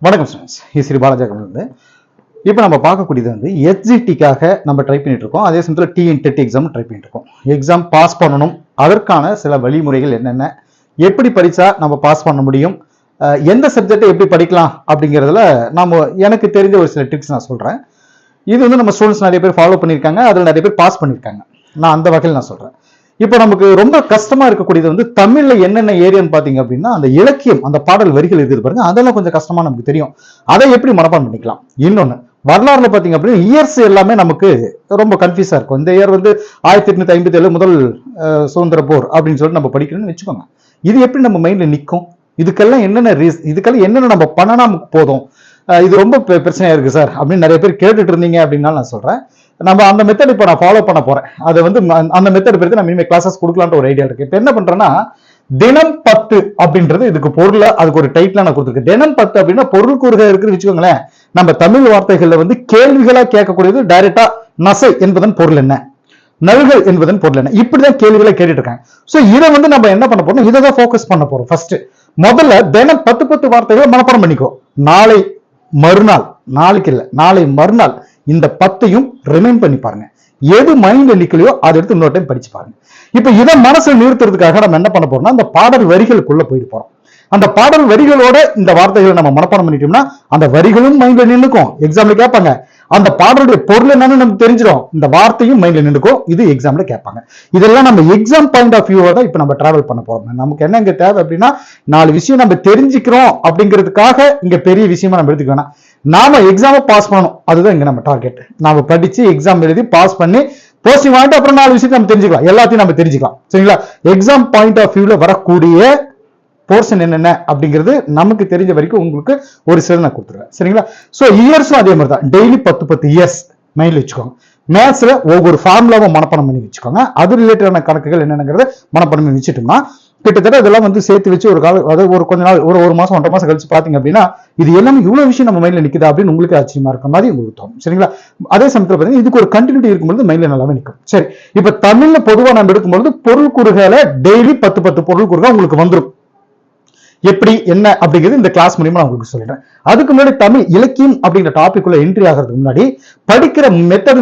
வணக்கம் ஸ்டூடெண்ட்ஸ், ஸ்ரீ பாலாஜா வந்து இப்போ நம்ம பார்க்கக்கூடியது வந்து எஸ்ஜிடிக்காக நம்ம ட்ரை பண்ணிட்டு இருக்கோம். அதே சமயத்தில் டிஎன் எக்ஸாம் ட்ரை பண்ணிட்டு இருக்கோம். எக்ஸாம் பாஸ் பண்ணணும், அதற்கான சில வழிமுறைகள் என்னென்ன, எப்படி படித்தா நம்ம பாஸ் பண்ண முடியும், எந்த சப்ஜெக்டை எப்படி படிக்கலாம் அப்படிங்கிறதுல எனக்கு தெரிஞ்ச ஒரு சில டிப்ஸ் நான் சொல்கிறேன். இது வந்து நம்ம ஸ்டூடெண்ட்ஸ் நிறைய பேர் ஃபாலோ பண்ணியிருக்காங்க, அதில் நிறைய பேர் பாஸ் பண்ணியிருக்காங்க. நான் அந்த வகையில் நான் சொல்கிறேன். இப்போ நமக்கு ரொம்ப கஷ்டமா இருக்கக்கூடியது வந்து தமிழ்ல என்னென்ன ஏரியான்னு பாத்தீங்க அப்படின்னா, அந்த இலக்கியம், அந்த பாடல் வரிகள் இருக்குது பாருங்க, அதெல்லாம் கொஞ்சம் கஷ்டமா நமக்கு தெரியும். அதை எப்படி மனப்பாடம் பண்ணிக்கலாம். இன்னொன்னு, வரலாறுல பாத்தீங்க அப்படின்னா இயர்ஸ் எல்லாமே நமக்கு ரொம்ப கன்ஃபியூஸா இருக்கும். இந்த இயர் வந்து 1857 முதல் சுதந்திர போர் அப்படின்னு சொல்லிட்டு நம்ம படிக்கணும்னு வச்சுக்கோங்க. இது எப்படி நம்ம மைண்ட்ல நிற்கும்? இதுக்கெல்லாம் என்னென்ன நம்ம பண்ணனா போதும், இது ரொம்ப பிரச்சனையா இருக்கு சார் அப்படின்னு நிறைய பேர் கேட்டுட்டு இருந்தீங்க அப்படின்னா நான் சொல்றேன், நம்ம அந்த மெத்தட் இப்போ நான் ஃபாலோ பண்ண போறேன். அதை வந்து அந்த மெத்தட் பற்றி நான் இனிமேல் கிளாஸஸ் கொடுக்கலான்ற ஒரு ஐடியா இருக்கு. இப்போ என்ன பண்றேன்னா, தினம் 10 அப்படின்றது இதுக்கு பொருள், அதுக்கு ஒரு டைட்டில் நான் கொடுத்துருக்கேன். தினம் 10 அப்படின்னா பொருள் கூறுக இருக்குன்னு வச்சுக்கோங்களேன். நம்ம தமிழ் வார்த்தைகள்ல வந்து கேள்விகளா கேட்கக்கூடியது டைரக்டா நசை என்பதன் பொருள் என்ன, நல்கள் என்பதன் பொருள் என்ன, இப்படிதான் கேள்விகளை கேட்டுட்டு இருக்காங்க. ஸோ இதை வந்து நம்ம என்ன பண்ண போறோம், இதை தான் ஃபோக்கஸ் பண்ண போறோம். ஃபர்ஸ்ட் முதல்ல தினம் 10 வார்த்தைகளை மனப்பாடம் பண்ணிக்கோ. நாளை மறுநாள், நாளைக்கு இல்லை நாளை மறுநாள் இந்த 10ஐயும் ரிமைண்ட் பண்ணி பாருங்க. எது மைண்ட்ல நிக்கலையோ அதை எடுத்து இன்னொரு டைம் படிச்சு பாருங்க. இப்ப இதை மனசுல நிறுத்துறதுக்காக நம்ம என்ன பண்ண போறோம்னா, அந்த பாடல் வரிகளுக்குள்ள போயிட்டு போறோம். அந்த பாடல் வரிகளோட இந்த வார்த்தைகளை நம்ம மனப்பாடம் பண்ணிட்டோம்னா அந்த வரிகளும் மைண்ட்ல நின்னுக்கும். எக்ஸாம்ல கேட்பாங்க, அந்த பாடலுடைய பொருள் என்னன்னு நமக்கு தெரிஞ்சிடும், இந்த வார்த்தையும் மைண்ட்ல நின்னுக்கும். இது எக்ஸாம்ல கேட்பாங்க. இதெல்லாம் நம்ம எக்ஸாம் பாயிண்ட் ஆஃப் வியூவா தான் இப்ப நம்ம டிராவல் பண்ண போறோம். நமக்கு என்ன இங்க தேவை அப்படின்னா, 4 விஷயம் நம்ம தெரிஞ்சுக்கிறோம் அப்படிங்கிறதுக்காக இங்க பெரிய விஷயமா நம்ம எடுத்துக்க வேணாம். நாம எக்ஸாமை பாஸ் பண்ணணும், அதுதான் இங்க நம்ம டார்கெட். நாம படிச்சு எக்ஸாம் எழுதி பாஸ் பண்ணி போஸ்டிங் வாங்கிட்டு அப்புறம் 4 விஷயத்தை நம்ம தெரிஞ்சுக்கலாம், எல்லாத்தையும் நம்ம தெரிஞ்சுக்கலாம். சரிங்களா? எக்ஸாம் பாயிண்ட் ஆஃப் வியூல வரக்கூடிய போர்ஷன் என்னென்ன அப்படிங்கிறது நமக்கு தெரிஞ்ச வரைக்கும் உங்களுக்கு ஒரு சில நான் கொடுத்துருவேன். சரிங்களா? சோ இயர்ஸும் அதே மாதிரி தான். டெய்லி 10 இயர்ஸ் மைண்ட்ல வச்சுக்கோங்க. மேத்ஸ்ல ஒவ்வொரு ஃபார்முலாவை மனப்பாடம் பண்ணி வச்சுக்கோங்க. அது ரிலேட்டடான கணக்குகள் என்னென்னங்கிறத மனப்பாடம் பண்ணி வச்சுட்டோம்னா கிட்டத்தட்ட இதெல்லாம் வந்து சேர்த்து வச்சு ஒரு கால, அதாவது ஒரு கொஞ்ச நாள், ஒரு மாசம் 1.5 மாசம் கழிச்சு பாத்தீங்க அப்படின்னா இது எல்லாமே இவ்வளவு விஷயம் நம்ம மைண்ட்ல நிக்குதா அப்படின்னு உங்களுக்கு ஆச்சரியமா இருக்க மாதிரி உங்களுக்கு தோணும். சரிங்களா? அதே சமயத்தில் பாத்தீங்கன்னா இதுக்கு ஒரு கண்டினியூட்டி இருக்கும்போது மைண்ட்ல நல்லாவே நிற்கும். சரி, இப்ப தமிழ்ல பொதுவா நம்ம எடுக்கும்போது பொருள் கூறுகளை டெய்லி 10 பொருள் கூறுகள் உங்களுக்கு வந்துடும். எப்படி என்ன அப்படிங்கிறது இந்த கிளாஸ் மூலியமா நான் உங்களுக்கு சொல்லிடுறேன். அதுக்கு முன்னாடி தமிழ் இலக்கியம் அப்படிங்கிற டாபிக் உள்ள என்ட்ரி ஆகிறதுக்கு முன்னாடி படிக்கிற மெத்தட்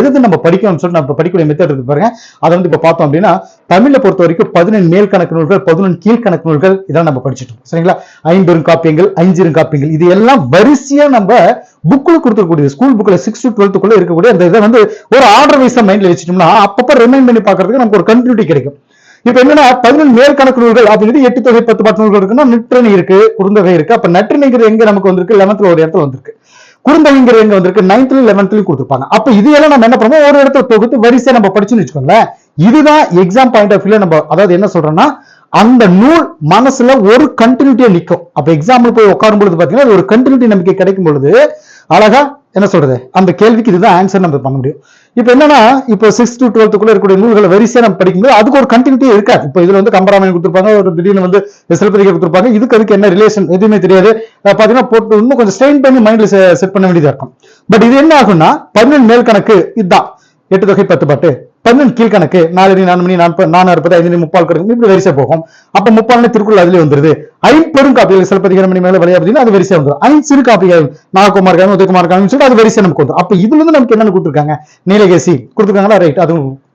எது நம்ம படிக்கணும்னு சொல்லி நம்ம படிக்கக்கூடிய மெத்தட் இருக்கு பாருங்க. அதை வந்து இப்ப பார்த்தோம் அப்படின்னா, தமிழை பொறுத்த வரைக்கும் 14 மேல் கணக்கு நூல்கள், 14 கீழ்கணக்கு நூல்கள், இதெல்லாம் நம்ம படிச்சுட்டோம். சரிங்களா? 5 காப்பியங்கள், 5 காப்பியங்கள், இது எல்லாம் வரிசையா நம்ம புக்ல கொடுத்துக்கூடிய ஸ்கூல் புக்ல 6th to 12th இருக்கக்கூடிய அந்த இதை வந்து ஒரு ஆர்டர் வைஸா மைண்ட்ல வச்சுட்டோம்னா அப்பப்ப ரிமைண்ட் பண்ணி பாக்குறதுக்கு நமக்கு ஒரு கண்டினியூட்டி கிடைக்கும். இப்ப என்னன்னா 14 மேல் கணக்கு நூல்கள் அப்படிங்கிறது 8 தொகை 10 பாட்டு நூல்கள் இருக்குன்னா நற்றிணை இருக்கு, குறுந்தொகை இருக்கு. அப்ப நற்றிணைங்கிறது எங்க நமக்கு வந்திருக்கு, 11th ஒரு இடத்துல வந்திருக்கு. குறுந்தொகைங்கிற எங்க வந்திருக்கு, 9th 11th கொடுத்துருப்பாங்க. அப்ப இது எல்லாம் நம்ம என்ன பண்ணுவோம், ஒரு இடத்துல தொகுத்து வரிசையா நம்ம படிச்சுன்னு வச்சுக்கோங்களேன். இதுதான் எக்ஸாம் பாயிண்ட் ஆஃப் வியூல நம்ம, அதாவது என்ன சொல்றோம்னா, அந்த நூல் மனசுல ஒரு கண்டினியூட்டியா நிற்கும். அப்ப எக்ஸாம்பிள் போய் உட்காரும் பொழுது பாத்தீங்கன்னா ஒரு கண்டினியூட்டி நமக்கு கிடைக்கும் பொழுது அழகா என்ன சொல்றது, அந்த கேள்விக்கு இதுதான் ஆன்சர் நம்ம பண்ண முடியும். இப்ப என்னன்னா, இப்போ 6th to 12th இருக்கக்கூடிய நூல்களை வரிசையா நம்ம படிக்கும்போது அதுக்கு ஒரு கண்டினியூட்டி இருக்காது. இப்போ இதுல வந்து கம்பராமாயணம் கொடுத்துருப்பாங்க, ஒரு திடீர்னு வந்து சிலப்பதிகாரம் கொடுத்துருப்பாங்க, அதுக்கு என்ன ரிலேஷன் எதுவுமே தெரியாது. பாத்தீங்கன்னா போட்டு இன்னும் கொஞ்சம் ஸ்ட்ரெயின் பண்ணி மைண்ட்ல செட் பண்ண வேண்டியதா இருக்கும். பட் இது என்ன ஆகும்னா, 14 மேல் கணக்கு இதுதான், 8 தொகை 10 பாட்டு, 14 கீழ்கணக்கு 4 4 மணி 4 40 5 30 கணக்கு, இப்படி வரிசை போகும். அப்ப 30 திருக்குறள் அதுலயே வந்துருது. 5 பெரும் காப்பிகள், சிலப்பதிகாரம் மணி மேல வழியா பார்த்தீங்கன்னா அது வரிசை வந்துடும். 5 சிறு காப்பிகள், நாககுமார் காமி, உதயகுமார் காமி சொல்லிட்டு அது வரிசை நமக்கு வந்துடும். அப்ப இதுல இருந்து நமக்கு என்னென்ன கொடுத்துருக்காங்க, நீலகேசி கொடுத்துருக்காங்களா, ரைட்,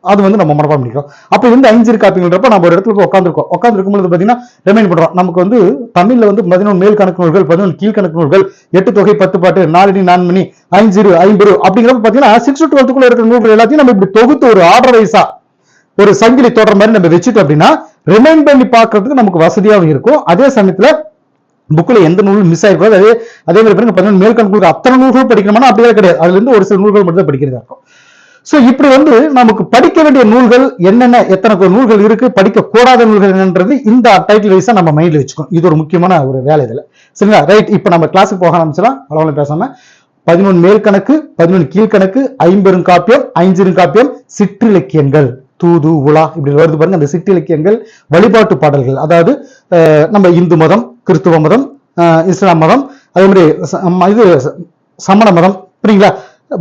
அது வந்து நம்ம மனப்பாடம் பண்ணிக்கிறோம். அப்ப வந்து 5 காப்பிங்கன்றப்ப நம்ம ஒரு இடத்துல உட்காந்துருக்கும் போது பாத்தீங்கன்னா ரிமைண்ட் பண்றோம். நமக்கு வந்து தமிழ்ல வந்து 14 மேல் கணக்கு நூல்கள், 14 கீழ்கணக்கு நூல்கள், 8 தொகை 10 பாட்டு, 4 4 மணி 5 50 அப்படிங்கிறப்ப பாத்தீங்கன்னா 6th to 12th இருக்கிற நூல்கள் எல்லாத்தையும் நம்ம இப்படி தொகுத்து ஒரு ஆர்டர் வைஸா ஒரு சங்கிலி தொடர் மாதிரி நம்ம வச்சுட்டோம் அப்படின்னா ரிமைண்ட் பண்ணி பார்க்கறதுக்கு நமக்கு வசதியாகவும் இருக்கும். அதே சமயத்துல புக்ல எந்த நூலும் மிஸ் ஆயிருக்காது. அதே மாதிரி 14 மேல் கணக்கு அத்தனை நூல்கள் படிக்கணும்னா அப்படியே கிடையாது, அதுல இருந்து ஒரு சில நூல்கள் மட்டும் தான் படிக்கிறதா இருக்கும். சோ இப்படி வந்து நமக்கு படிக்க வேண்டிய நூல்கள் என்னென்ன, எத்தனை நூல்கள் இருக்கு, படிக்க கூடாத நூல்கள் என்னன்றது இந்த டைட்டில் வைஸா நம்ம மைண்ட்ல வச்சுக்கணும். இது ஒரு முக்கியமான ஒரு வேலை இதுல. சரிங்களா? ரைட், இப்ப நம்ம கிளாஸுக்கு போக ஆரம்பிச்சலாம். அளவுல பேசாம 14 மேல் கணக்கு, 14 கீழ்கணக்கு, 5 காப்பியம், 5 காப்பியம், சிற்றிலக்கியங்கள், தூது உலா இப்படி வருது பாருங்க. அந்த சிற்றிலக்கியங்கள், வழிபாட்டு பாடல்கள், அதாவது நம்ம இந்து மதம், கிறிஸ்துவ மதம், இஸ்லாம் மதம், அதே மாதிரி இது சமண மதம், புரியுங்களா,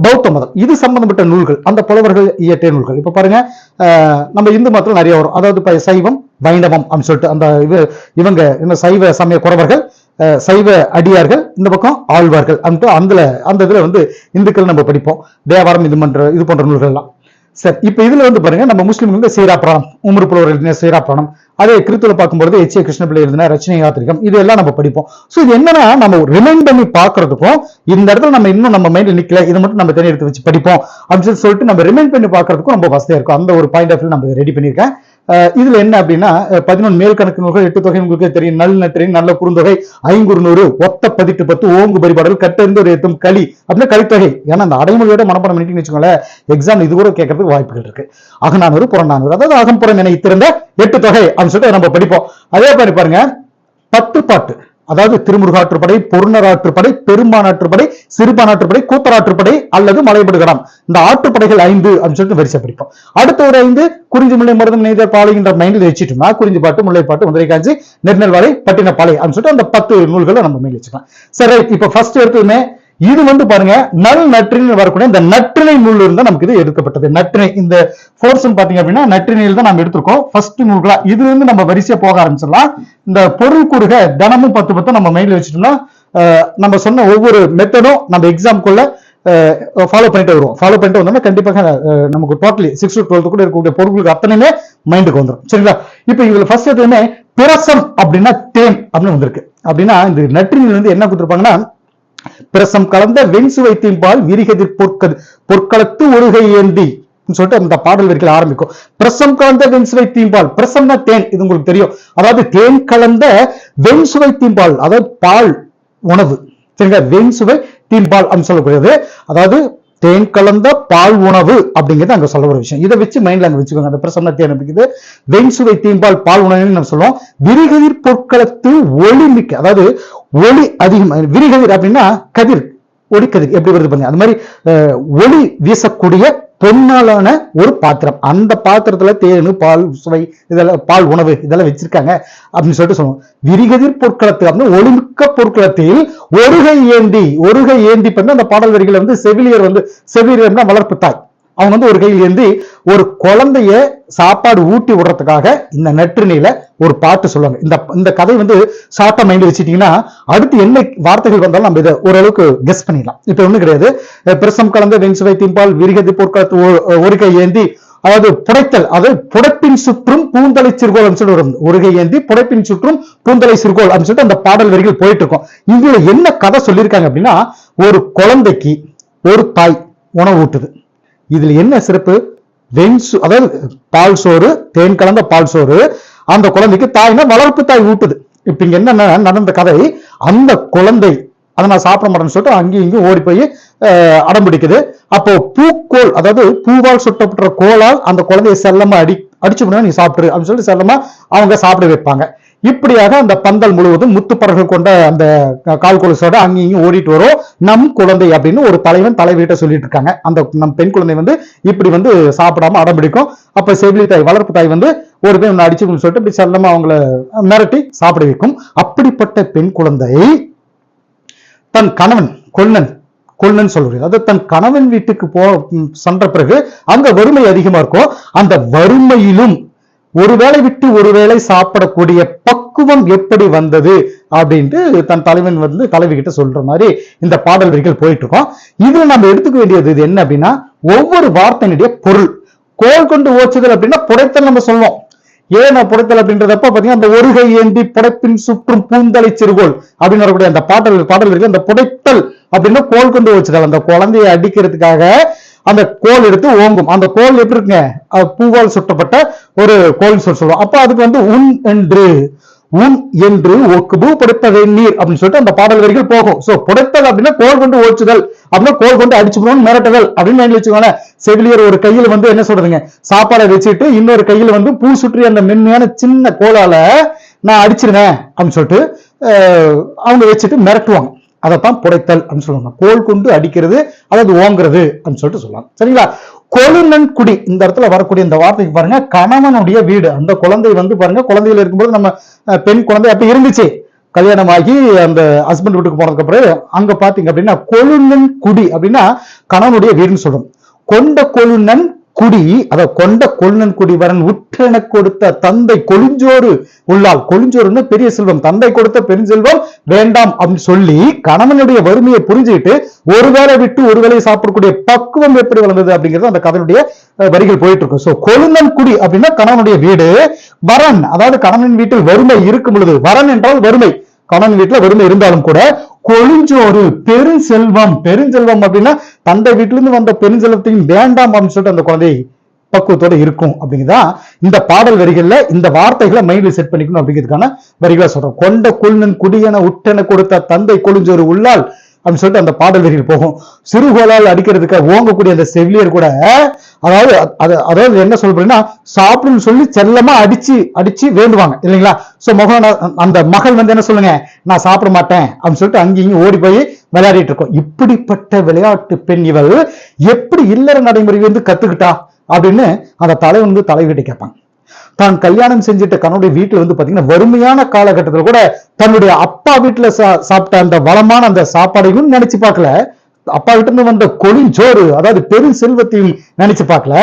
பௌத்த மதம், இது சம்பந்தப்பட்ட நூல்கள், அந்த புலவர்கள் இயற்றிய நூல்கள். இப்ப பாருங்க, நம்ம இந்து மதத்துல நிறைய வரும். அதாவது சைவம் வைணவம் அப்படின்னு சொல்லிட்டு அந்த இவங்க என்ன சைவ சமய குறவர்கள், சைவ அடியார்கள், இந்த பக்கம் ஆழ்வார்கள். அந்த இதுல வந்து இந்துக்கள் நம்ம படிப்போம், தேவாரம் இது போன்ற நூல்கள் எல்லாம். சரி, இப்ப இதுல வந்து பாருங்க, நம்ம முஸ்லீம்கள் வந்து சீராப்புராணம், உமர் புலவர் எழுதின சீராப்புராணம், அதே கிறிஸ்துவ பார்க்கும்போது எச்.ஏ. கிருஷ்ணபிள்ளை எழுதின ரச்சனை யாத்திரிகம், இதெல்லாம் நம்ம படிப்போம். ஸோ இது என்னன்னா, நம்ம ரிமைண்ட் பண்ணி பாக்குறதுக்கும், இந்த இடத்துல நம்ம இன்னும் நம்ம மைண்ட்ல நிக்கல, இதை மட்டும் நம்ம தனி எடுத்து வச்சு படிப்போம் அப்படின்னு சொல்லிட்டு நம்ம ரிமைண்ட் பண்ணி பாக்குறதுக்கும் ரொம்ப வசதியா இருக்கும். அந்த ஒரு பாயிண்ட் ஆஃப் வியூ நம்ம ரெடி பண்ணியிருக்கேன். இதுல என்ன அப்படின்னா, 11 மேல் கணக்கு நூல்கள், 8 தொகை உங்களுக்கு தெரியும், நல் நற்றினை, நல்ல குறுந்தொகை, ஐங்குறுநூறு, ஒத்த பதிட்டு 10, ஓங்கு பரிபாடல், கட்டெறிந்து ஒரு எத்தும் களி அப்படின்னா கலித்தொகை. ஏன்னா அந்த அடைமொழியோட மனப்பாடம் பண்ணிட்டு வச்சுக்கோங்களேன், எக்ஸாம் இது கூட கேட்கறதுக்கு வாய்ப்புகள் இருக்கு. அகநானூறு, புறநானூறு, அதாவது அகம்புறம் என இத்திருந்த 8 தொகை அப்படின்னு சொல்லிட்டு நம்ம படிப்போம். அதே மாதிரி பாருங்க, 10 பாட்டு, அதாவது திருமுருகாற்றுப்படை, பொருணராற்றுப்படை, பெரும்பானாற்றுப்படை, சிறுபானாற்றுப்படை, கூத்தராற்றுப்படை அல்லது மலைபடுகடாம், இந்த ஆற்றுப்படைகள் 5 அப்படின்னு சொல்லிட்டு வரிசை படிப்போம். அடுத்த ஒரு 5 குறிஞ்சி, முல்லை, மருதம், நெய்தல், பாலைன்ற மைண்டில் வச்சுட்டோம்னா, குறிஞ்சி பாட்டு, முல்லை பாட்டு, மதுரை காஞ்சி, நெடுநல்வாடை, பட்டினப்பாலை அப்படின்னு சொல்லிட்டு அந்த 10 நூல்களை நம்ம மைண்டில் வச்சுக்கலாம். சரி, இப்ப ஃபர்ஸ்ட் எடுத்ததுமே இது வந்து பாருங்க, நல் நற்றினை வரக்கூடிய இந்த நற்றினை நூல் இருந்தா நமக்கு இது எடுக்கப்பட்டது. நற்றினை இந்த போர்ஷன் பாத்தீங்க அப்படின்னா நற்றினையில் தான் நம்ம எடுத்திருக்கோம் ஃபர்ஸ்ட் நூல்களா. இது வந்து நம்ம வரிசையா போக ஆரம்பிச்சிடலாம். இந்த பொருள் கூறுக தினமும் 10 நம்ம மைண்ட்ல வச்சுட்டோம்னா, நம்ம சொன்ன ஒவ்வொரு மெத்தடும் நம்ம எக்ஸாம்குள்ள ஃபாலோ பண்ணிட்டு வருவோம். ஃபாலோ பண்ணிட்டு வந்தோம்னா கண்டிப்பாக நமக்கு டோட்டலி 6 to 12 கூட இருக்கக்கூடிய பொருட்களுக்கு அத்தனையுமே மைண்டுக்கு வந்துடும். சரிங்களா? இப்ப இதுல ஃபர்ஸ்ட் எதுவுமே பிரசம் அப்படின்னா தேன் அப்படின்னு வந்திருக்கு. அப்படின்னா இந்த நற்றினையில் வந்து என்ன கொடுத்துருப்பாங்கன்னா, பிரசம் கலந்த வெண்சுவை தீம்பால் விரிகதிர் பொற்களத்து ஒருகை ஏந்தி சொல்லிட்டு அந்த பாடல் வரிகள் ஆரம்பிக்கும். பிரசம் கலந்த வெண்சுவை தீம்பால், பிரசம்னா தேன், இது உங்களுக்கு தெரியும். அதாவது தேன் கலந்த வெண்சுவை தீம்பால், அதாவது பால் உணவு. சரிங்களா? வெண்சுவை தீம்பால் அப்படின்னு சொல்லக்கூடியது, அதாவது தேன் கலந்த பால் உணவு அப்படிங்கிறது அங்க சொல்ல ஒரு விஷயம். இதை வச்சு மைண்ட்ல அங்க வச்சுக்கோங்க. அந்த பிரசம்னா தேன் அப்படிங்கிறது வெண்சுவை தீம்பால் பால் உணவுன்னு நம்ம சொல்லுவோம். விரிகதிர் பொற்களத்து ஒளிமிக்க, அதாவது ஒளி அதிகம். விரிகதிர் அப்படின்னா கதிர், ஒளிக்கதிர் எப்படி வருது பாருங்க, அது மாதிரி ஒளி வீசக்கூடிய பொன்னாலான ஒரு பாத்திரம். அந்த பாத்திரத்துல தேனு, பால் சுவை, இதெல்லாம் பால் உணவு இதெல்லாம் வச்சிருக்காங்க அப்படின்னு சொல்லிட்டு சொல்லுவோம். விரிகதிர் பொற்களத்து அப்படின்னு ஒளிமிக்க பொற்களத்தில் ஒருகை ஏந்தி பண்ண அந்த பாடல் வரிகளை வந்து செவிலியர் வளர்ப்பு தாய், அவங்க வந்து ஒரு கையில் ஏந்தி ஒரு குழந்தைய சாப்பாடு ஊட்டி விடுறதுக்காக இந்த நற்றினையில ஒரு பாட்டு சொல்லுவாங்க. இந்த கதை வந்து ஷார்ட்டா மைண்ட் வச்சுட்டீங்கன்னா அடுத்து என்ன வார்த்தைகள் வந்தாலும் நம்ம இதை ஓரளவுக்கு கெஸ் பண்ணிடலாம். இப்ப ஒண்ணு கிடையாது. பிரசம் கலந்த வெண்சுவை தீம்பால் விரிகதி பொற்களத்து ஒரு கை ஏந்தி, அதாவது புடைத்தல், அதாவது புடைப்பின் சுற்றும் பூந்தலை சிறுகோள் அப்படின்னு சொல்லிட்டு வரும். ஒரு கை ஏந்தி புடைப்பின் சுற்றும் பூந்தலை சிறுகோள் அப்படின்னு சொல்லிட்டு அந்த பாடல் வரிகள் போயிட்டு இருக்கும். இதுல என்ன கதை சொல்லியிருக்காங்க அப்படின்னா, ஒரு குழந்தைக்கு ஒரு தாய் உணவு ஊட்டுது. இதுல என்ன சிறப்பு? அதாவது பால் சோறு, தேன் கலந்த பால் சோறு, அந்த குழந்தைக்கு தாய்னா வளர்ப்பு தாய் ஊட்டுது. இப்ப இங்க என்ன நடந்த கதை, அந்த குழந்தை அதை நான் சாப்பிட மாட்டேன்னு சொல்லிட்டு அங்கேயும் இங்கேயும் ஓடி போய் அடம் பிடிக்குது. அப்போ பூக்கோள், அதாவது பூவால் சுட்டப்பட்ட கோளால் அந்த குழந்தைய செல்லமா அடிச்சு முடியும், நீ சாப்பிட்டு அப்படின்னு சொல்லிட்டு செல்லமா அவங்க சாப்பிட வைப்பாங்க. இப்படியாக அந்த பந்தல் முழுவதும் முத்துப்பறர்கள் கொண்ட அந்த கால் கொலுசோட அங்கேயும் ஓடிட்டு வரும். நம் குழந்தை அப்படின்னு ஒரு தலைவிட்ட சொல்லிட்டு இருக்காங்க. அந்த நம் பெண் குழந்தை வந்து இப்படி வந்து சாப்பிடாம அடம் பிடிக்கும். அப்ப செவிலி தாய், வளர்ப்பு தாய் வந்து ஒரு பேர் ஒன்று அடிச்சுக்கணும்னு சொல்லிட்டு இப்படி செல்லமா அவங்கள மிரட்டி சாப்பிட வைக்கும். அப்படிப்பட்ட பெண் குழந்தை தன் கணவன் கொல்லன் சொல்றது, அதாவது தன் கணவன் வீட்டுக்கு சென்ற பிறகு அங்க வறுமை அதிகமா இருக்கும். அந்த வறுமையிலும் ஒரு வேளை விட்டு ஒரு வேளை சாப்பிடக்கூடிய பக்குவம் எப்படி வந்தது அப்படின்ட்டு தன் தலைவன் வந்து தலைவி கிட்ட சொல்ற மாதிரி இந்த பாடல் வரிகள் போயிட்டு இருக்கோம். இதுல நம்ம எடுத்துக்க வேண்டியது இது என்ன அப்படின்னா, ஒவ்வொரு வார்த்தையினுடைய பொருள். கோல் கொண்டு ஓச்சுதல் அப்படின்னா புடைத்தல் நம்ம சொல்லுவோம். ஏன் புடைத்தல் அப்படின்றதப்ப பாத்தீங்கன்னா அந்த ஒருகை ஏந்தி புடைப்பின் சுற்றும் பூந்தலை சிறுகோள் அப்படின்னு வரக்கூடிய அந்த பாடல் வரிகள், அந்த புடைத்தல் அப்படின்னா கோல் கொண்டு ஓச்சுதல். அந்த குழந்தையை அடிக்கிறதுக்காக அந்த கோல் எடுத்து ஓங்கும். அந்த கோல் எப்படி இருக்குங்க, பூவால் சுட்டப்பட்ட ஒரு கோல் சொல்லுவோம். அப்ப அதுக்கு வந்து உன் என்று ஒக்குபு புடைப்பதை நீர் அப்படின்னு சொல்லிட்டு அந்த பாடல் வரிகள் போகும். சோ புடைத்தல் அப்படின்னா கோல் கொண்டு ஓச்சுதல், அப்படின்னா கோல் கொண்டு அடிச்சுக்கணும் மிரட்டுதல் அப்படின்னு வச்சுக்கோங்க. செவிலியர் ஒரு கையில வந்து என்ன சொல்றதுங்க, சாப்பாடை வச்சுட்டு இன்னொரு கையில வந்து பூ சுற்றி அந்த மென்மையான சின்ன கோலால நான் அடிச்சிருவேன் அப்படின்னு சொல்லிட்டு அவங்க வச்சுட்டு மிரட்டுவாங்க. அதைத்தான் புடைத்தல் அப்படின்னு சொல்லுவாங்க. கோல் கொண்டு அடிக்கிறது, அதாவது ஓங்குறது அப்படின்னு சொல்லிட்டு சொல்லுவாங்க. சரிங்களா? கொழுநன் குடி, இந்த இடத்துல வரக்கூடிய இந்த வார்த்தைக்கு பாருங்க, கணவனுடைய வீடு. அந்த குழந்தை வந்து பாருங்க, குழந்தையில இருக்கும்போது நம்ம பெண் குழந்தை அப்படி இருந்துச்சு, கல்யாணம் ஆகி அந்த ஹஸ்பண்ட் வீட்டுக்கு போனதுக்கு அப்புறம் அங்க பாத்தீங்க அப்படின்னா கொழுநன் குடி அப்படின்னா கணவனுடைய வீடுன்னு சொல்றோம். கொண்ட கொழுநன் குடி, அத கொண்ட கொழுநன் குடி வரன் உற்றென கொடுத்த தந்தை கொழுஞ்சோறு உள்ளால், கொழுஞ்சோறுன்னு பெரிய செல்வம், தந்தை கொடுத்த பெருஞ்செல்வம் வேண்டாம் அப்படின்னு சொல்லி கணவனுடைய வறுமையை புரிஞ்சுக்கிட்டு ஒருவேளை விட்டு ஒருவேளை சாப்பிடக்கூடிய பக்குவம் எப்படி வளர்ந்தது அப்படிங்கிறது அந்த கதையுடைய வரிகள் போயிட்டு இருக்கும். சோ கொழுநன் குடி அப்படின்னா கணவனுடைய வீடு, வரன் அதாவது கணவன் வீட்டில் வறுமை இருக்கும் பொழுது, வரன் என்றால் வறுமை, கணவன் வீட்டுல வறுமை இருந்தாலும் கூட கொழுஞ்சோறு பெருஞ்செல்வம், பெருஞ்செல்வம் அப்படின்னா தந்தை வீட்டுல இருந்து வந்த பெருஞ்செல்வத்தையும் வேண்டாம் அப்படின்னு சொல்லிட்டு அந்த குழந்தை பக்குவத்தோட இருக்கும் அப்படிங்கிறதா இந்த பாடல் வரிகள்ல இந்த வார்த்தைகளை மைண்ட்ல செட் பண்ணிக்கணும் அப்படிங்கிறதுக்கான வரிகளை சொல்றோம். கொண்ட கொழுநன் குடியென உற்றென கொடுத்த தந்தை கொழுஞ்சோறு உள்ளால் அப்படின்னு சொல்லிட்டு அந்த பாடல் வரிகள் போகும். சிறுகோளால் அடிக்கிறதுக்கு ஓங்கக்கூடிய அந்த செவிலியர் கூட அதாவது என்ன சொல்றேன்னா சாப்பிடுன்னு சொல்லி செல்லமா அடிச்சு வேண்டுவாங்க இல்லைங்களா. சோ அந்த மகள் வந்து என்ன சொல்லுங்க, நான் சாப்பிட மாட்டேன் அப்படின்னு சொல்லிட்டு அங்கேயும் ஓடி போய் விளையாடிட்டு இருக்கோம். இப்படிப்பட்ட விளையாட்டு பெண் இவள் எப்படி இல்லற நடைமுறை வந்து கத்துக்கிட்டா அப்படின்னு அந்த தலைவன் வந்து தலைவிட்டு கேட்பாங்க. தான் கல்யாணம் செஞ்சுட்ட கணவனுடைய வீட்டுல வந்து பாத்தீங்கன்னா வறுமையான காலகட்டத்தில் கூட தன்னுடைய அப்பா வீட்டுல சாப்பிட்ட அந்த வளமான அந்த சாப்பாடையும் நினைச்சு பார்க்கல, அப்பா வீட்டுல இருந்து வந்த கொழுஞ்சோறு அதாவது பெரும் செல்வத்தையும் நினைச்சு பார்க்கல,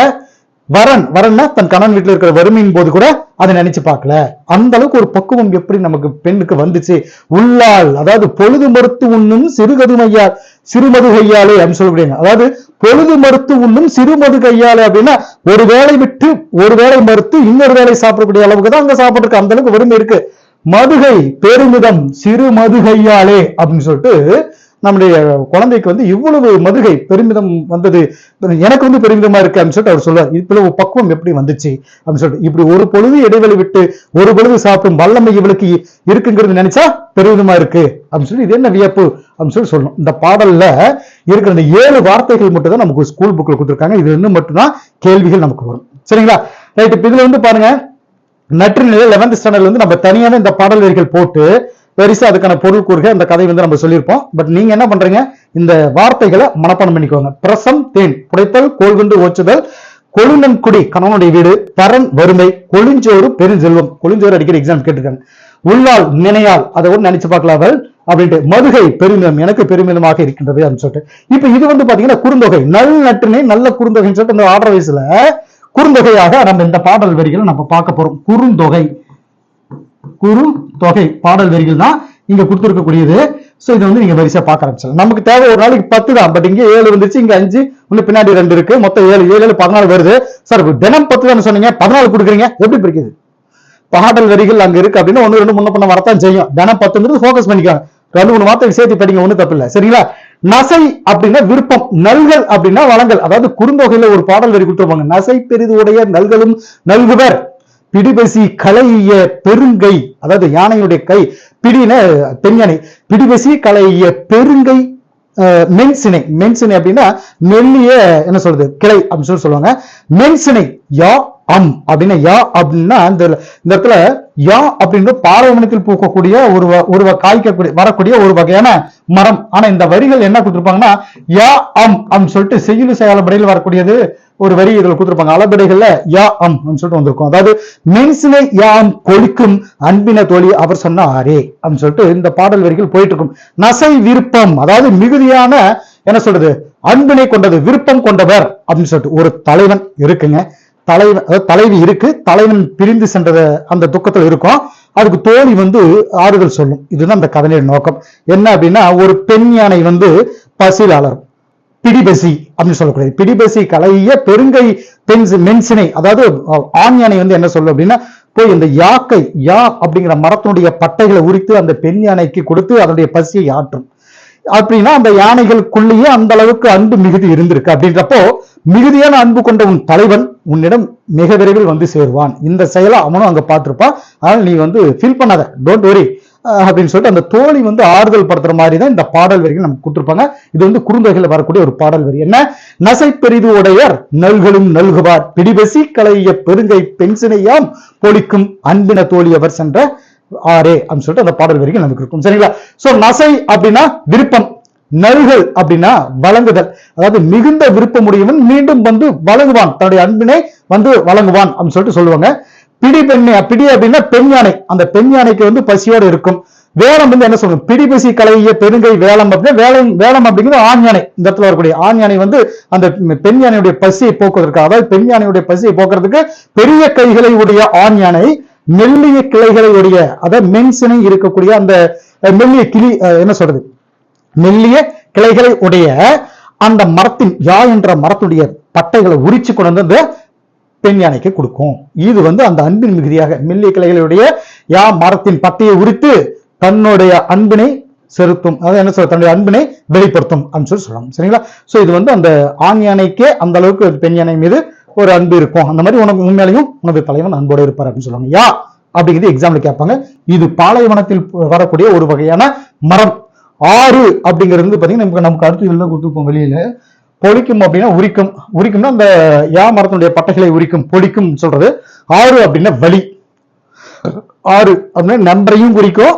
வரன்னா தன் கணவன் வீட்டுல இருக்கிற வறுமையின் போது கூட அதை நினைச்சு பார்க்கல. அந்த அளவுக்கு ஒரு பக்குவம் எப்படி நமக்கு பெண்ணுக்கு வந்துச்சு. உள்ளால் அதாவது பொழுது மறுத்து உண்ணும் சிறுமது கையாலே அப்படின்னு சொல்லப்படுங்க. அதாவது பொழுது மறுத்து உண்ணும் சிறுமது கையாலே அப்படின்னா ஒரு வேளை விட்டு ஒரு வேளை மறுத்து இன்னொரு வேளை சாப்பிடக்கூடிய அளவுக்கு தான் அங்க சாப்பிட்ருக்கு, அந்த அளவுக்கு வறுமை இருக்கு. மதுகை பெருமிதம் சிறு மதுகையாலே அப்படின்னு சொல்லிட்டு நம்முடைய குழந்தைக்கு வந்து இவ்வளவு மதுகை பெருமிதம் வந்தது, எனக்கு வந்து பெருமிதமா இருக்கு அப்படின்னு சொல்லிட்டு அவர் சொல்லுவார். இவ்வளவு பக்குவம் எப்படி வந்துச்சு அப்படின்னு சொல்லிட்டு, இப்படி ஒரு பொழுது இடைவெளி விட்டு ஒரு பொழுது சாப்பிடும் வல்லமை இவளுக்கு இருக்குங்கிறது நினைச்சா பெருமிதமா இருக்கு அப்படின்னு சொல்லி இது என்ன வியப்பு அப்படின்னு சொல்லி சொல்லணும். இந்த பாடல்ல இருக்கிற இந்த 7 வார்த்தைகள் மட்டும் தான் நமக்கு ஸ்கூல் புக்ல கொடுத்துருக்காங்க. இது இன்னும் மட்டும்தான் கேள்விகள் நமக்கு வரும். சரிங்களா, ரைட். இப்ப இதுல வந்து பாருங்க நற்று நிலை 11th ஸ்டாண்டர்ட்ல வந்து நம்ம தனியாவே இந்த பாடல் வரிகள் போட்டு பெருசா அதுக்கான பொருள் கூறுக அந்த கதை வந்து நம்ம சொல்லியிருப்போம். பட் நீங்க என்ன பண்றீங்க, இந்த வார்த்தைகளை மனப்பாடம் பண்ணிக்கோங்க. பிரசம் தேன், புடைத்தல், கோள்கொண்டு ஓச்சுதல், கொழுநன் குடி கணவனுடைய வீடு, பரன் வறுமை, கொழுஞ்சோறு பெருஞ்செல்வம், கொழுஞ்சோறு அடிக்கிற எக்ஸாம் கேட்டிருக்காங்க. உள்ளால் நினையால் அதை கூட நினைச்சு பார்க்கலாவல் அப்படின்ட்டு, மதுகை பெருமிதம் எனக்கு பெருமிதமாக இருக்கின்றது அப்படின்னு சொல்லிட்டு. இப்ப இது வந்து பாத்தீங்கன்னா குறுந்தொகை, நற்றினை நல்ல குறுந்தொகைன்னு சொல்லிட்டு அந்த 6 வயசுல குறுந்தொகையாக நம்ம இந்த பாடல் வரிகளை நம்ம பார்க்க போறோம். குறுந்தொகை பாடல் வரிகள் தான் இங்க கொடுத்துருக்கக்கூடியது. சோ இதை வந்து நீங்க வரிசையா பார்க்க ஆரம்பிச்சலாம். நமக்கு தேவை ஒரு நாளைக்கு 10 தான், பட் இங்க 7 வந்துச்சு, இங்க 5, இன்னும் பின்னாடி 2 இருக்கு, மொத்தம் 7 7 14 வருது. சார் தினம் 10 தான் சொன்னீங்க, 14 கொடுக்குறீங்க, எப்படி பிரிக்குது? பாடல் வரிகள் அங்க இருக்கு அப்படின்னு 1 2 முன்ன பண்ண வரத்தான் செய்யும். தினம் 10 ஃபோக்கஸ் பண்ணிக்காங்க, 2 3 வார்த்தை சேர்த்து படிங்க, ஒண்ணு தப்பு இல்லை. சரிங்களா. நசை அப்படின்னா விருப்பம், நல்கள் அப்படின்னா வளங்கள். அதாவது குறுந்தொகையில ஒரு பாடல் வரி கொடுத்துருப்பாங்க, நசை பெரிது உடைய நல்களும் நல்குவர், பிடிபசி கலைய பெருங்கை, அதாவது யானையுடைய கை, பிடின பெண் யானை, பிடிபசி கலைய பெருங்கை மென்சினை, மென்சினை அப்படின்னா மெல்லிய என்ன சொல்றது கிளை அப்படின்னு சொல்லுவாங்க. மென்சினை யா அம் அப்படின்னா யா அப்படின்னா இந்த இடத்துல யா அப்படின்ற பாலைவனத்தில் பூக்கக்கூடிய ஒரு காய்க்கக்கூடிய வரக்கூடிய ஒரு வகையான மரம். ஆனா இந்த வரிகள் என்ன கொடுத்துருப்பாங்கன்னா யா அம் அப்படின்னு சொல்லிட்டு செய்யுள் செயலபடையில் வரக்கூடியது ஒரு வரி இதுல கொடுத்துருப்பாங்க. அளபடைகள்ல யா அம் சொல்லிட்டு வந்திருக்கும். அதாவது மென்சினை யாம் கொளிக்கும் அன்பின தோழி அவர் சொன்ன ஆரே அப்படின்னு சொல்லிட்டு இந்த பாடல் வரிகள் போயிட்டு இருக்கும். நசை விருப்பம் அதாவது மிகுதியான என்ன சொல்றது அன்பினை கொண்டது, விருப்பம் கொண்டவர் அப்படின்னு சொல்லிட்டு ஒரு தலைவன் இருக்குங்க, தலைவி இருக்கு, தலைவன் பிரிந்து சென்றத அந்த துக்கத்துல இருக்கும், அதுக்கு தோழி வந்து ஆறுதல் சொல்லும். இதுதான் அந்த கதையின் நோக்கம். என்ன அப்படின்னா ஒரு பெண் யானை வந்து பசியில் அலரும், பிடிபசி அப்படின்னு சொல்லக்கூடாது, பிடிபசி கலைய பெருங்கை மென்சினை, அதாவது ஆண் யானை வந்து என்ன சொல்லும் அப்படின்னா போய் இந்த யாக்கை யா அப்படிங்கிற மரத்தினுடைய பட்டைகளை உரித்து அந்த பெண் யானைக்கு கொடுத்து அதனுடைய பசியை ஆற்றும். அப்படின்னா அந்த யானைகளுக்குள்ளேயே அந்த அளவுக்கு அன்பு மிகுதி இருந்திருக்கு. அப்படின்றப்போ மிகுதியான அன்பு கொண்ட உன் தலைவன் உன்னிடம் மிக விரைவில் வந்து சேருவான். இந்த செயலை அவனும் அங்க பார்த்திருப்பான். அதனால நீ வந்து ஃபீல் பண்ணாத, டோன்ட் வரி அப்படின்னு சொல்லிட்டு அந்த தோழி வந்து ஆறுதல் படுத்துற மாதிரி தான் இந்த பாடல் வரிகள் நமக்கு கொடுத்துருப்பாங்க. இது வந்து குறுந்தொகையில வரக்கூடிய ஒரு பாடல் வரி. என்ன, நசை பெரிது உடையர் நல்களும் நல்குவார், பிடிபசி கலைய பெருங்கை பென்சினையாம் பொழிக்கும் அன்பின தோழி அவர் சென்ற ஆரே அப்படின்னு சொல்லிட்டு அந்த பாடல் வரிகள் நமக்கு இருக்கும். சரிங்களா. சோ நசை அப்படின்னா விருப்பம், நல்கள் அப்படின்னா வழங்குதல், அதாவது மிகுந்த விருப்பமுடையவன் மீண்டும் வந்து வழங்குவான், தன்னுடைய அன்பினை வந்து வழங்குவான் அப்படின்னு சொல்லிட்டு சொல்லுவாங்க. பிடி அப்படின்னா பெண் யானை, அந்த பெண் யானைக்கு வந்து பசியோடு இருக்கும். வேலம் வந்து என்ன சொல்றது, பிடிபசி கலைய பெருங்கை வேலம் அப்படின்னா வேலம் அப்படிங்கிறது ஆண் யானை. இந்த இடத்துல வரக்கூடிய ஆண் யானை வந்து அந்த பெண் யானையுடைய பசியை போக்குவதற்கு, அதாவது பெண் யானையுடைய பசியை போக்குறதுக்கு பெரிய கைகளை உடைய ஆண் யானை, மெல்லிய கிளைகளை உடைய, அதாவது மென்சினை இருக்கக்கூடிய அந்த மெல்லிய கிளி என்ன சொல்றது, மெல்லிய கிளைகளை உடைய அந்த மரத்தின் யா என்ற மரத்துடைய பட்டைகளை உரிச்சு கொண்டு வந்து அந்த பெண் யானைக்கு கொடுக்கும். இது வந்து அந்த அன்பின் மிகுதியாக மெல்லிய கிளைகளுடைய யா மரத்தின் பட்டையை உரித்து தன்னுடைய அன்பினை செலுத்தும், அதாவது என்ன சொல்ற, தன்னுடைய அன்பினை வெளிப்படுத்தும் அப்படின்னு சொல்லலாம். சரிங்களா? சோ இது வந்து அந்த ஆண் யானைக்கே அந்த அளவுக்கு பெண் யானை மீது ஒரு அன்பு இருக்கும். அந்த மாதிரி உனக்கு உண்மையிலையும் உனது தலைவன் அன்போடு இருப்பார் அப்படின்னு சொல்லுவாங்க. யா அப்படிங்கிறது எக்ஸாம்ல கேட்பாங்க. இது பாலைவனத்தில் வரக்கூடிய ஒரு வகையான மரம். ஆறு அப்படிங்கிறது பாத்தீங்கன்னா நமக்கு அடுத்து இதுல கொடுத்துருப்போம். வெளியில பொழிக்கும் அப்படின்னா உரிக்கும், உரிக்கும்னா அந்த யா மரத்தினுடைய பட்டைகளை உரிக்கும், பொழிக்கும் சொல்றது. ஆறு அப்படின்னா வலி, ஆறு அப்படின்னா நன்றையும் குறிக்கும்,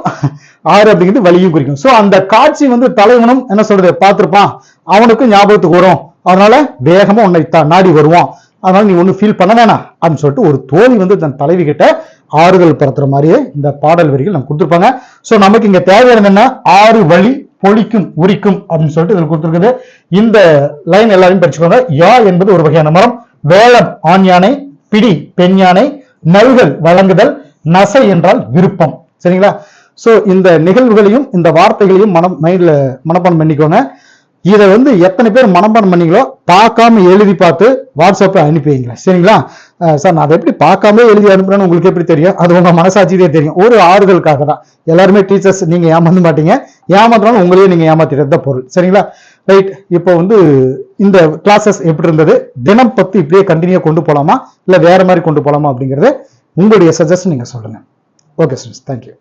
ஆறு அப்படிங்கிறது வலியும் குறிக்கும். சோ அந்த காட்சி வந்து தலைவனும் என்ன சொல்றது பார்த்திருப்பான், அவனுக்கும் ஞாபகத்துக்கு வரும். அதனால வேகமா உன்னை நாடி வருவான். அதனால நீ ஒண்ணு ஃபீல் பண்ண வேணாம் அப்படின்னு சொல்லிட்டு ஒரு தோழி வந்து தன் தலைவி கிட்ட ஆறுதல் படுத்துற மாதிரியே இந்த பாடல் வரிகள் நம்ம கொடுத்துருப்பாங்க. சோ நமக்கு இங்க தேவையான என்ன, ஆறு வழி பொழிக்கும் உரிக்கும் அப்படின்னு சொல்லிட்டு இதில் கொடுத்துருக்குது. இந்த லைன் எல்லாரும் படிச்சுக்கோங்க. யா என்பது ஒரு வகையான மரம், வேலம் ஆண் யானை, பிடி பெண் யானை, நல்கல் வழங்குதல், நசை என்றால் விருப்பம். சரிங்களா? சோ இந்த நிகழ்வுகளையும் இந்த வார்த்தைகளையும் மைண்ட்ல மனப்பாடம் பண்ணிக்கோங்க. இதை வந்து எத்தனை பேர் மனப்பாடம் பண்ணீங்களோ பார்க்காம எழுதி பார்த்து வாட்ஸ்அப்ல அனுப்பி வைங்க. சரிங்களா? சார் நான் அதை எப்படி பார்க்காம எழுதி அனுப்புறேன்னு உங்களுக்கு எப்படி தெரியும்? அது உங்க மனசாட்சியே தெரியும். ஒரு ஆறுதலுக்காக தான். எல்லாருமே டீச்சர்ஸ் நீங்க ஏமாந்து மாட்டீங்க, ஏமாத்தினாலும் உங்களையே நீங்க ஏமாத்திட்டு பொருள். சரிங்களா? ரைட். இப்போ வந்து இந்த கிளாஸஸ் எப்படி இருந்தது, தினம் 10 இப்படியே கண்டினியூ கொண்டு போலாமா இல்ல வேற மாதிரி கொண்டு போலாமா அப்படிங்கறது உங்களுடைய சஜஷன் நீங்க சொல்லுங்க. Okay students, thank you.